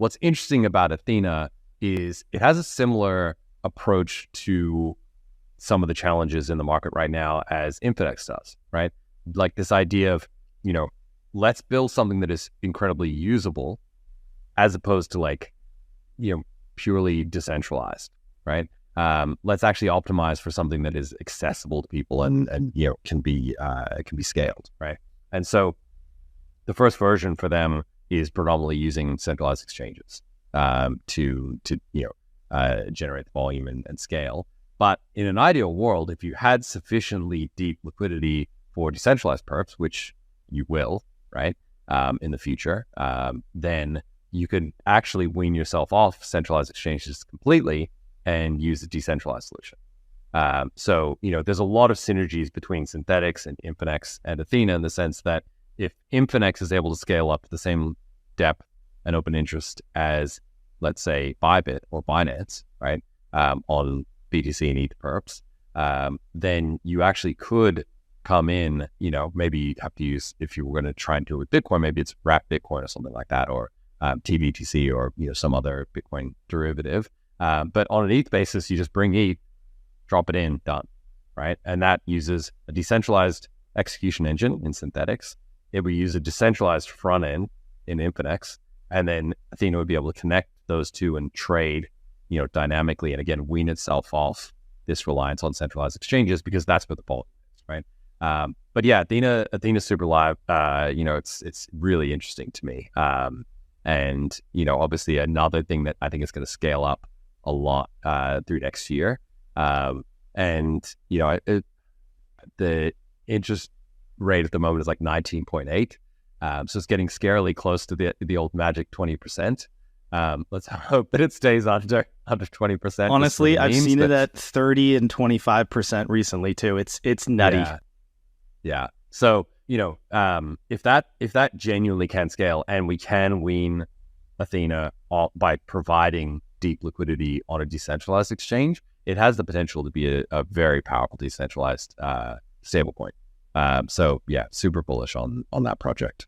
what's interesting about Ethena is it has a similar approach to some of the challenges in the market right now as Infinex does, right? Like this idea of, let's build something that is incredibly usable as opposed to like, purely decentralized, right? Let's actually optimize for something that is accessible to people and can be scaled, right? And so the first version for them is predominantly using centralized exchanges to generate the volume and scale. But in an ideal world, if you had sufficiently deep liquidity for decentralized perps, which you will, right, in the future, then you could actually wean yourself off centralized exchanges completely and use a decentralized solution. So there's a lot of synergies between Synthetics and Infinex and Ethena in the sense that if Infinex is able to scale up to the same depth and open interest as, let's say, Bybit or Binance, right, on BTC and ETH perps, then you actually could come in, maybe you'd have to use, if you were going to try and do it with Bitcoin, maybe it's wrap Bitcoin or something like that, or TBTC or some other Bitcoin derivative. But on an ETH basis, you just bring ETH, drop it in, done, right? And that uses a decentralized execution engine in Synthetics. It would use a decentralized front end in Infinex, and then Ethena would be able to connect those two and trade, dynamically, and again, wean itself off this reliance on centralized exchanges because that's what the volume is, right? But yeah, Athena's super live. It's really interesting to me. And obviously another thing that I think is going to scale up a lot through next year. The interest rate at the moment is like 19.8. So it's getting scarily close to the old magic 20%. Let's hope that it stays under 20%. Honestly, I've seen it at 30 and 25% recently too. It's nutty. Yeah. So, if that genuinely can scale and we can wean Ethena by providing deep liquidity on a decentralized exchange, it has the potential to be a very powerful decentralized stablecoin. So yeah, super bullish on that project.